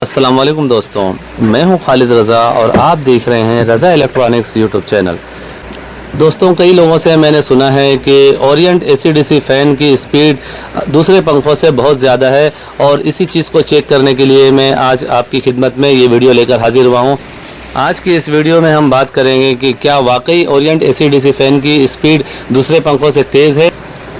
अस्सलाम वालेकुम दोस्तों, मैं हूं खालिद रज़ा और आप देख रहे हैं रज़ा इलेक्ट्रॉनिक्स यूट्यूब चैनल। दोस्तों, कई लोगों से मैंने सुना है कि ओरिएंट एसी-डीसी फ़ैन की स्पीड दूसरे पंखों से बहुत ज़्यादा है और इसी चीज़ को चेक करने के लिए मैं आज आपकी खिदमत में ये वीडियो लेकर हाजिर हुआ हूँ। आज की इस वीडियो में हम बात करेंगे कि क्या वाकई ओरिएंट एसी-डीसी फ़ैन की स्पीड दूसरे पंखों से तेज़ है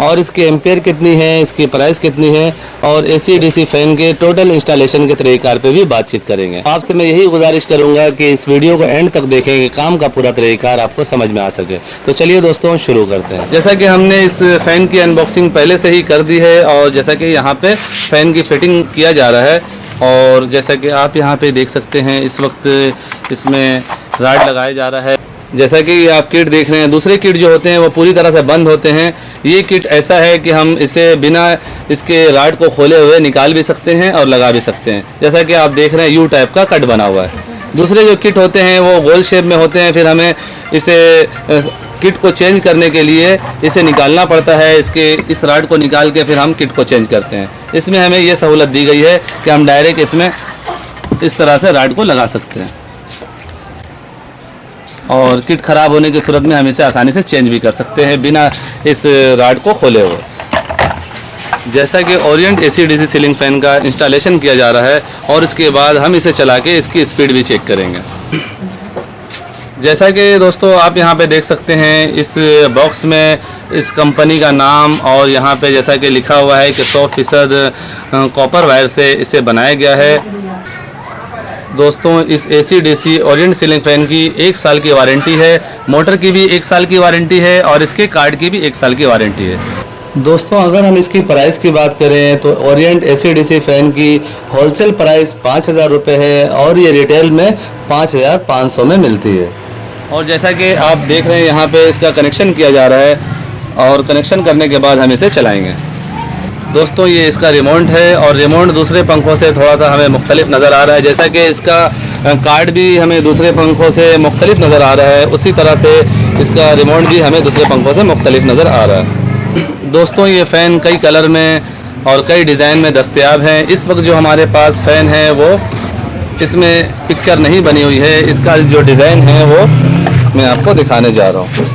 और इसके एम्पेयर कितनी है, इसकी प्राइस कितनी है और एसी-डीसी फ़ैन के टोटल इंस्टॉलेशन के तरीक़ार पे भी बातचीत करेंगे। आपसे मैं यही गुजारिश करूंगा कि इस वीडियो को एंड तक देखें कि काम का पूरा तरीक़ार आपको समझ में आ सके। तो चलिए दोस्तों, शुरू करते हैं। जैसा कि हमने इस फ़ैन की अनबॉक्सिंग पहले से ही कर दी है और जैसा कि यहाँ पे फ़ैन की फिटिंग किया जा रहा है और जैसा कि आप यहाँ पे देख सकते हैं इस वक्त इसमें रॉड लगाया जा रहा है। जैसा कि आप किट देख रहे हैं, दूसरे किट जो होते हैं वो पूरी तरह से बंद होते हैं। ये किट ऐसा है कि हम इसे बिना इसके रॉड को खोले हुए निकाल भी सकते हैं और लगा भी सकते हैं। जैसा कि आप देख रहे हैं यू टाइप का कट बना हुआ है। दूसरे जो किट होते हैं वो गोल शेप में होते हैं, फिर हमें इसे किट को चेंज करने के लिए इसे निकालना पड़ता है। इस रॉड को निकाल के फिर हम किट को चेंज करते हैं। इसमें हमें ये सहूलत दी गई है कि हम डायरेक्ट इसमें इस तरह से रॉड को लगा सकते हैं और किट ख़राब होने की सूरत में हम इसे आसानी से चेंज भी कर सकते हैं बिना इस रॉड को खोले हुए। जैसा कि ओरिएंट एसी-डीसी सीलिंग फ़ैन का इंस्टॉलेशन किया जा रहा है और इसके बाद हम इसे चला के इसकी स्पीड भी चेक करेंगे। जैसा कि दोस्तों आप यहाँ पे देख सकते हैं, इस बॉक्स में इस कंपनी का नाम और यहाँ पे जैसा कि लिखा हुआ है कि 100% कॉपर वायर से इसे बनाया गया है। दोस्तों, इस एसी-डीसी ओरिएंट सीलिंग फ़ैन की 1 साल की वारंटी है, मोटर की भी 1 साल की वारंटी है और इसके कार्ड की भी 1 साल की वारंटी है। दोस्तों, अगर हम इसकी प्राइस की बात करें तो ओरिएंट एसी-डीसी फ़ैन की होलसेल प्राइस 5,000 रुपये है और ये रिटेल में 5,500 में मिलती है। और जैसा कि आप देख रहे हैं यहाँ पे इसका कनेक्शन किया जा रहा है और कनेक्शन करने के बाद हम इसे चलाएँगे। दोस्तों, ये इसका रिमोट है और रिमोट दूसरे पंखों से थोड़ा सा हमें मुख्तलिफ नज़र आ रहा है। जैसा कि इसका कार्ड भी हमें दूसरे पंखों से मुख्तलिफ नज़र आ रहा है, उसी तरह से इसका रिमोट भी हमें दूसरे पंखों से मुख्तलिफ नज़र आ रहा है। दोस्तों, ये फ़ैन कई कलर में और कई डिज़ाइन में दस्तयाब हैं। इस वक्त जो हमारे पास फ़ैन है वो इसमें पिक्चर नहीं बनी हुई है। इसका जो डिज़ाइन है वो मैं आपको दिखाने जा रहा हूँ।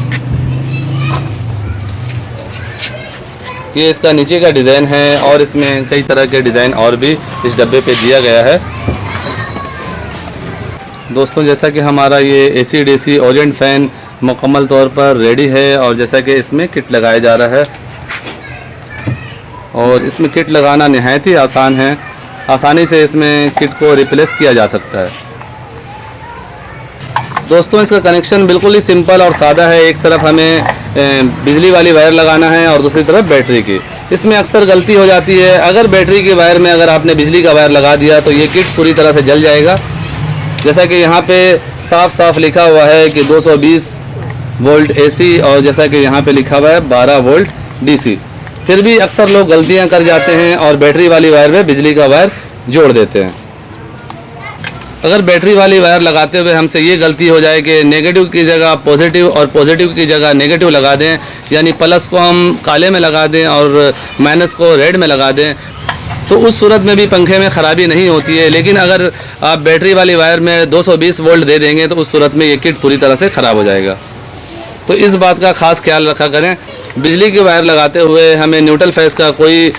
ये इसका नीचे का डिज़ाइन है और इसमें कई तरह के डिज़ाइन और भी इस डब्बे पे दिया गया है। दोस्तों, जैसा कि हमारा ये एसी-डीसी ओरिएंट फ़ैन मुकम्मल तौर पर रेडी है और जैसा कि इसमें किट लगाया जा रहा है और इसमें किट लगाना नहायत ही आसान है। आसानी से इसमें किट को रिप्लेस किया जा सकता है। दोस्तों, इसका कनेक्शन बिल्कुल ही सिंपल और सादा है। एक तरफ हमें बिजली वाली वायर लगाना है और दूसरी तरफ बैटरी की। इसमें अक्सर गलती हो जाती है, अगर बैटरी की वायर में अगर आपने बिजली का वायर लगा दिया तो ये किट पूरी तरह से जल जाएगा। जैसा कि यहाँ पे साफ साफ लिखा हुआ है कि 220 वोल्ट एसी और जैसा कि यहाँ पे लिखा हुआ है 12 वोल्ट डीसी। फिर भी अक्सर लोग गलतियाँ कर जाते हैं और बैटरी वाली वायर में बिजली का वायर जोड़ देते हैं। अगर बैटरी वाली वायर लगाते हुए हमसे ये गलती हो जाए कि नेगेटिव की जगह पॉजिटिव और पॉजिटिव की जगह नेगेटिव लगा दें, यानी प्लस को हम काले में लगा दें और माइनस को रेड में लगा दें, तो उस सूरत में भी पंखे में ख़राबी नहीं होती है। लेकिन अगर आप बैटरी वाली वायर में 220 वोल्ट दे देंगे तो उस सूरत में ये किट पूरी तरह से ख़राब हो जाएगा। तो इस बात का ख़ास ख्याल रखा करें। बिजली की वायर लगाते हुए हमें न्यूट्रल फेस का कोई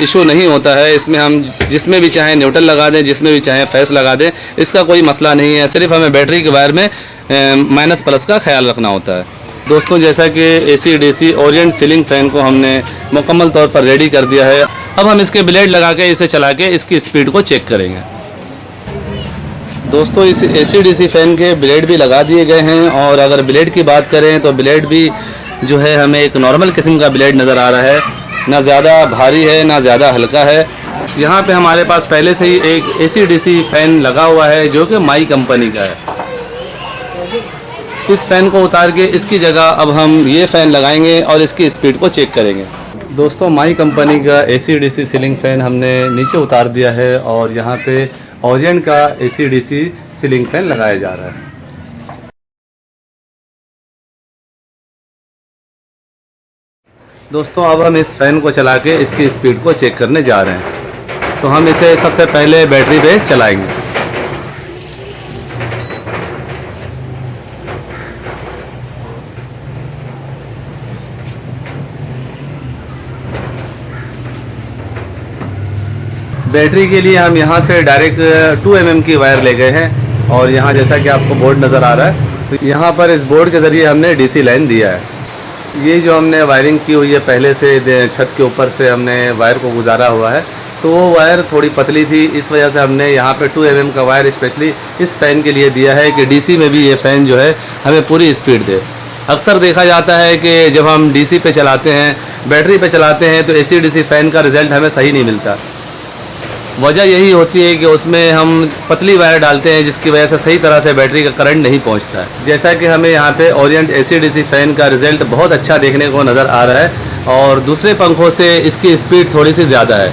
इशू नहीं होता है। इसमें हम जिसमें भी चाहें न्यूट्रल लगा दें, जिसमें भी चाहें फेस लगा दें, इसका कोई मसला नहीं है। सिर्फ हमें बैटरी की वायर में माइनस प्लस का ख्याल रखना होता है। दोस्तों, जैसा कि एसी-डीसी ओरिएंट सीलिंग फ़ैन को हमने मुकम्मल तौर पर रेडी कर दिया है, अब हम इसके ब्लेड लगा के इसे चला के इसकी स्पीड को चेक करेंगे। दोस्तों, इस एसी-डीसी फ़ैन के ब्लेड भी लगा दिए गए हैं और अगर ब्लेड की बात करें तो ब्लेड भी जो है हमें एक नॉर्मल किस्म का ब्लेड नज़र आ रहा है, ना ज़्यादा भारी है ना ज़्यादा हल्का है। यहाँ पे हमारे पास पहले से ही एक एसी-डीसी फ़ैन लगा हुआ है जो कि माई कंपनी का है। इस फ़ैन को उतार के इसकी जगह अब हम ये फ़ैन लगाएंगे और इसकी स्पीड को चेक करेंगे। दोस्तों, माई कंपनी का एसी-डीसी सीलिंग फ़ैन हमने नीचे उतार दिया है और यहाँ पे ओरिएंट का एसी-डीसी सीलिंग फ़ैन लगाया जा रहा है। दोस्तों, अब हम इस फ़ैन को चला के इसकी स्पीड को चेक करने जा रहे हैं। तो हम इसे सबसे पहले बैटरी पे चलाएंगे। बैटरी के लिए हम यहाँ से डायरेक्ट 2 mm की वायर ले गए हैं और यहाँ जैसा कि आपको बोर्ड नज़र आ रहा है, तो यहाँ पर इस बोर्ड के ज़रिए हमने डीसी लाइन दिया है। ये जो हमने वायरिंग की हुई है पहले से छत के ऊपर से हमने वायर को गुजारा हुआ है, तो वो वायर थोड़ी पतली थी, इस वजह से हमने यहाँ पे 2 mm का वायर स्पेशली इस फ़ैन के लिए दिया है कि डीसी में भी ये फ़ैन जो है हमें पूरी स्पीड दे। अक्सर देखा जाता है कि जब हम डीसी पे चलाते हैं, बैटरी पे चलाते हैं, तो एसी डीसी फ़ैन का रिज़ल्ट हमें सही नहीं मिलता। वजह यही होती है कि उसमें हम पतली वायर डालते हैं, जिसकी वजह से सही तरह से बैटरी का करंट नहीं पहुंचता है। जैसा कि हमें यहाँ पे ओरिएंट एसी-डीसी फ़ैन का रिज़ल्ट बहुत अच्छा देखने को नज़र आ रहा है और दूसरे पंखों से इसकी स्पीड थोड़ी सी ज़्यादा है।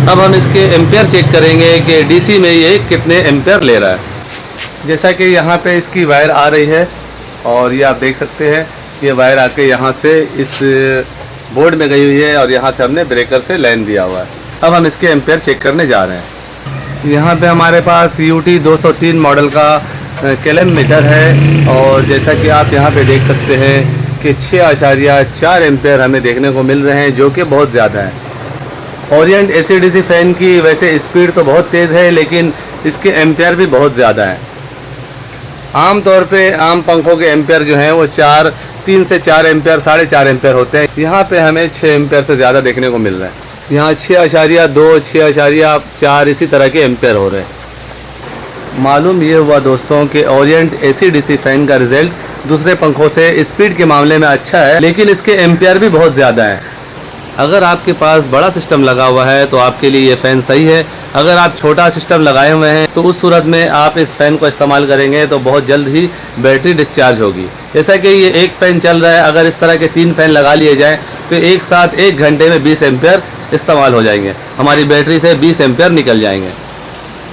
अब हम इसके एम्पेयर चेक करेंगे कि डीसी में ये कितने एम्पेयर ले रहा है। जैसा कि यहाँ पे इसकी वायर आ रही है और ये आप देख सकते हैं, ये वायर आके यहाँ से इस बोर्ड में गई हुई है और यहाँ से हमने ब्रेकर से लाइन दिया हुआ है। अब हम इसके एम्पेयर चेक करने जा रहे हैं। यहाँ पे हमारे पास UT 203 मॉडल का केलम मीटर है और जैसा कि आप यहाँ पे देख सकते हैं कि 6.4 एम्पेयर हमें देखने को मिल रहे हैं, जो कि बहुत ज़्यादा है। ओरिएंट एसी-डीसी फ़ैन की वैसे स्पीड तो बहुत तेज़ है, लेकिन इसके एम्पेयर भी बहुत ज़्यादा हैं। आम तौर पे आम पंखों के एम्पेयर जो हैं वो 3 से 4 एम्पेयर, 4.5 एम्पेयर होते हैं। यहाँ पे हमें 6 एम्पेयर से ज़्यादा देखने को मिल रहा है। यहाँ 6.2, 6.4 इसी तरह के एम्पेयर हो रहे हैं। मालूम ये हुआ दोस्तों कि ओरिएंट एसी-डीसी फ़ैन का रिज़ल्ट दूसरे पंखों से स्पीड के मामले में अच्छा है, लेकिन इसके एम्पेयर भी बहुत ज़्यादा हैं। अगर आपके पास बड़ा सिस्टम लगा हुआ है तो आपके लिए ये फ़ैन सही है। अगर आप छोटा सिस्टम लगाए हुए हैं तो उस सूरत में आप इस फ़ैन को इस्तेमाल करेंगे तो बहुत जल्द ही बैटरी डिस्चार्ज होगी। जैसा कि ये एक फ़ैन चल रहा है, अगर इस तरह के 3 फ़ैन लगा लिए जाएँ तो एक साथ 1 घंटे में 20 एम्पेयर इस्तेमाल हो जाएंगे, हमारी बैटरी से 20 एम्पेयर निकल जाएंगे।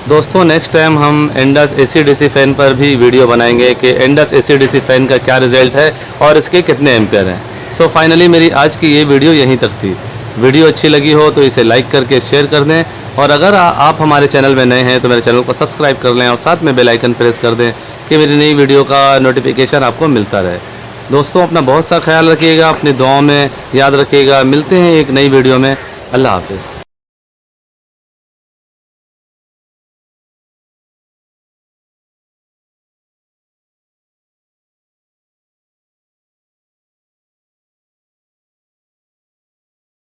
दोस्तों नेक्स्ट टाइम हम एंडस एसी-डीसी फ़ैन पर भी वीडियो बनाएंगे कि एंडस एसी-डीसी फ़ैन का क्या रिज़ल्ट है और इसके कितने एम्पेयर हैं। सो फाइनली मेरी आज की ये वीडियो यहीं तक थी। वीडियो अच्छी लगी हो तो इसे लाइक करके शेयर कर दें और अगर आप हमारे चैनल में नए हैं तो मेरे चैनल को सब्सक्राइब कर लें और साथ में बेल आइकन प्रेस कर दें कि मेरी नई वीडियो का नोटिफिकेशन आपको मिलता रहे। दोस्तों अपना बहुत सा ख्याल रखिएगा, अपनी दुआओं में याद रखिएगा। मिलते हैं एक नई वीडियो में। अल्लाह हाफ़िज़।